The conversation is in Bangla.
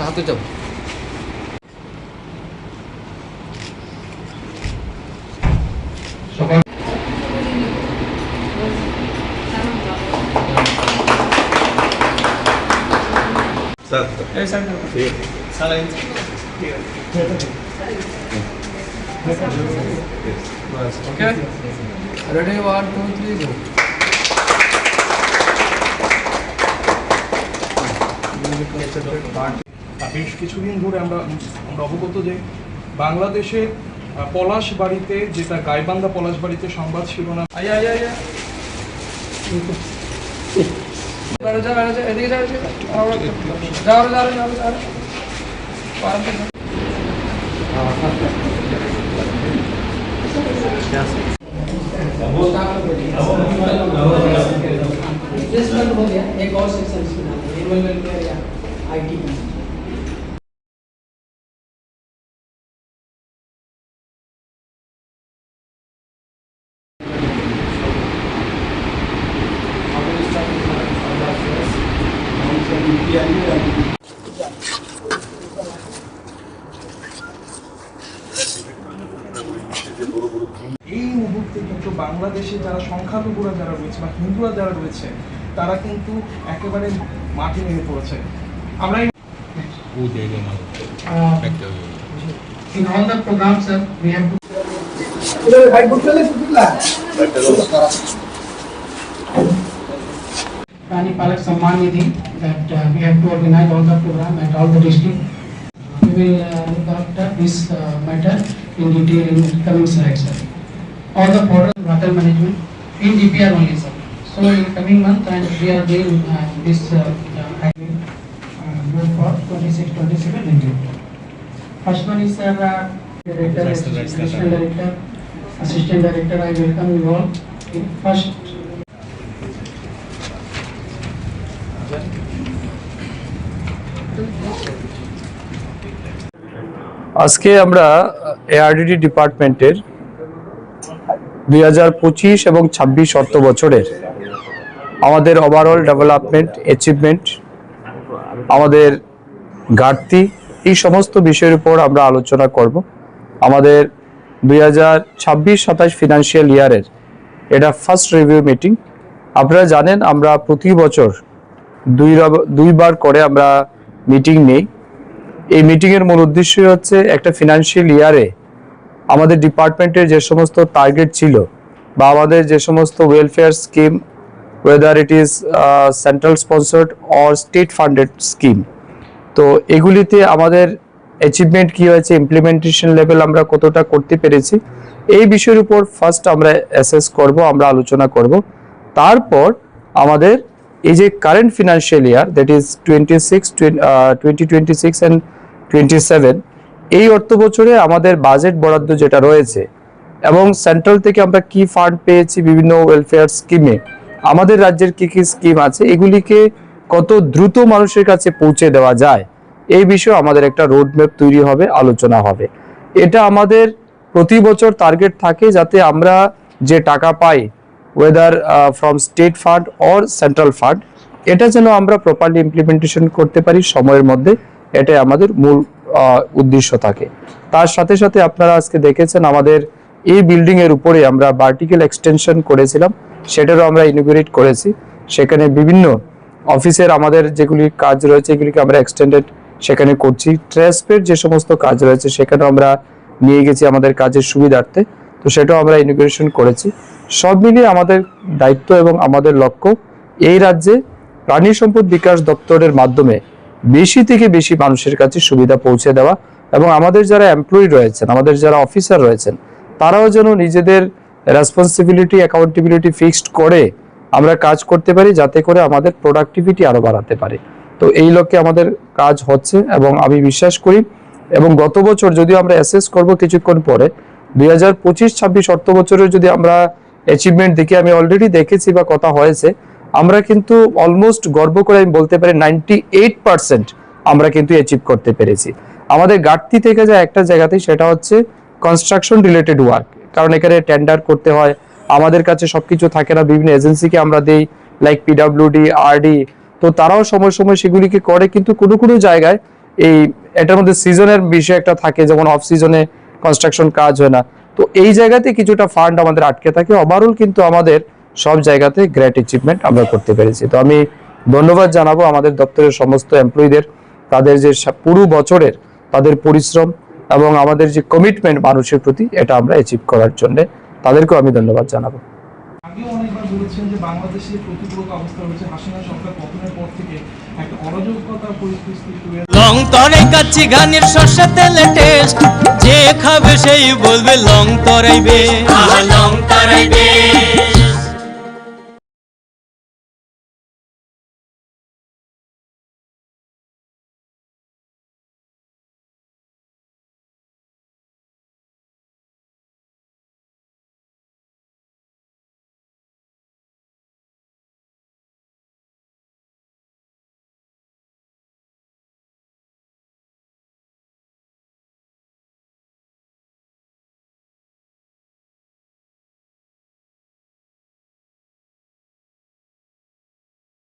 হাতে যাব Okay. Ready? 1, 2, 3, go. বেশ কিছুদিন ধরে আমরা অবগত যে বাংলাদেশে পলাশবাড়িতে, যেটা গাইবান্ধা পলাশবাড়িতে সংবাদ শিরোনাম एक और सेक्शन IT এই মুহূর্তে কিন্তু বাংলাদেশে যারা সংখ্যালঘুরা যারা রয়েছে বা হিন্দুরা যারা রয়েছে তারা কিন্তু একেবারে মাঠে নেমে পড়েছে। আমরা in all the programs sir we have Rani Palak Samman Nidhi that we have to organize all the program at all the district. We will look after this matter in detail in coming slides sir. All the portal water management in DPR only sir. So in coming month and we are doing this for 26-27 review. First one is director, assistant director. I welcome you all. First. আজকে আমরা এআরডিডি ডিপার্টমেন্টের 2025 এবং 26 অর্থ বছরের আমাদের ওভারঅল ডেভেলপমেন্ট, অ্যাচিভমেন্ট, আমাদের ঘাটতি, এই সমস্ত বিষয়ের উপর আমরা আলোচনা করব। আমাদের 2026-27 ফিনান্সিয়াল ইয়ারের এটা ফার্স্ট রিভিউ মিটিং। আপনারা জানেন আমরা প্রতি বছর দুইবার করে আমরা মিটিং নেই। এই মিটিংয়ের মূল উদ্দেশ্য হচ্ছে একটা ফিনান্সিয়াল ইয়ারে আমাদের ডিপার্টমেন্টের যে সমস্ত টার্গেট ছিল বা আমাদের যে সমস্ত welfare scheme, whether it is central sponsored or state funded scheme, তো এগুলিতে আমাদের অ্যাচিভমেন্ট কি হয়েছে, ইমপ্লিমেন্টেশন লেভেল আমরা কতটা করতে পেরেছি, এই বিষয়ের উপর ফার্স্ট আমরা অ্যাসেস করব, আমরা আলোচনা করব। তারপর আমাদের এই যে current financial year, that is 2026 and 27, এই অর্থ বছরে আমাদের বাজেট বরাদ্দ যেটা রয়েছে এবং সেন্ট্রাল থেকে আমরা কি ফান্ড পেয়েছি বিভিন্ন ওয়েলফেয়ার স্কিমে, আমাদের রাজ্যের কি কি স্কিম আছে, এগুলিকে কত দ্রুত মানুষের কাছে পৌঁছে দেওয়া যায়, এই বিষয়ে আমাদের একটা রোডম্যাপ তৈরি হবে, আলোচনা হবে। এটা আমাদের প্রতি বছর টার্গেট থাকে যাতে আমরা যে টাকা পাই, whether from state fund or central fund, এটা যেন আমরা প্রপারলি ইমপ্লিমেন্টেশন করতে পারি সময়ের মধ্যে, এটাই আমাদের মূল উদ্দেশ্য থাকে। তার সাথে সাথে আপনারা আজকে দেখেছেন আমাদের এই বিল্ডিং এর উপরে আমরা ভার্টিক্যাল এক্সটেনশন করেছিলাম, সেটারও আমরা ইনোগ্রেট করেছি। সেখানে বিভিন্ন অফিসের আমাদের যেগুলি কাজ রয়েছে এগুলিকে আমরা এক্সটেন্ডেড সেখানে করছি। ট্রান্সপোর্ট যে সমস্ত কাজ রয়েছে সেখানেও আমরা নিয়ে গেছি আমাদের কাজের সুবিধার্থে, তো সেটাও আমরা ইনোগ্রেশন করেছি। সব মিলিয়ে আমাদের দায়িত্ব এবং আমাদের লক্ষ্য এই রাজ্যে প্রাণী সম্পদ বিকাশ দপ্তরের মাধ্যমে বেশি থেকে বেশি মানুষের কাছে সুবিধা পৌঁছে দেওয়া এবং আমাদের যারা এমপ্লয়ি রয়েছেন, আমাদের যারা অফিসার রয়েছেন, তারাও যেন নিজেদের রেসপন্সিবিলিটি, অ্যাকাউন্টেবিলিটি ফিক্সড করে আমরা কাজ করতে পারি, যাতে করে আমাদের প্রোডাক্টিভিটি আরো বাড়াতে পারে। তো এই লক্ষ্যে আমাদের কাজ হচ্ছে এবং আমি বিশ্বাস করি, এবং গত বছর যদিও আমরা অ্যাসেস করব কিছুক্ষণ পরে, 2025-26 অর্থ বছরের যদি আমরা অ্যাচিভমেন্ট দেখি, আমি অলরেডি দেখেছি বা কথা হয়েছে, আমরা কিন্তু অলমোস্ট গর্ব করে আমি বলতে পারি 98% আমরা কিন্তু অ্যাচিভ করতে পেরেছি। আমাদের ঘাটতি থেকে যায় একটা জায়গাতেই, সেটা হচ্ছে কনস্ট্রাকশন রিলেটেড ওয়ার্ক, কারণ এখানে টেন্ডার করতে হয়, আমাদের কাছে সবকিছু থাকে না, বিভিন্ন এজেন্সিকে আমরা দেই লাইক পিডব্লিউডি, আরডি, তো তারাও সময় সময় সেগুলিকে করে, কিন্তু কোনো কোনো জায়গায় এই এটার মধ্যে সিজনের বিষয় একটা থাকে, যেমন অফ সিজনে কনস্ট্রাকশন কাজ হয় না, তো এই জায়গাতে কিছুটা ফান্ড আমাদের আটকে থাকে। ওভারঅল কিন্তু আমাদের সব জায়গাতে গ্রেট অ্যাচিভমেন্ট আমরা করতে পেরেছি। তো আমি ধন্যবাদ জানাবো আমাদের দপ্তরের সমস্ত এমপ্লয়ীদের, তাদের যে পুরো বছরের তাদের পরিশ্রম এবং আমাদের যে কমিটমেন্ট মানুষের প্রতি, এটা আমরা অ্যাচিভ করার জন্য তাদেরকেও আমি ধন্যবাদ জানাবো। আগেও অনেকবার বলেছেন যে বাংলাদেশে প্রতিকূল অবস্থা রয়েছে, হাসিনা সরকার পতনের পর থেকে একটা অরাজকতার পরিস্থিতি তৈরি হয়েছে। লং তরে কাচ্চি গানের শস্য তেলে টেস্ট, যে খাবে সেই বলবে লং তরাইবে, লং তরাইবে।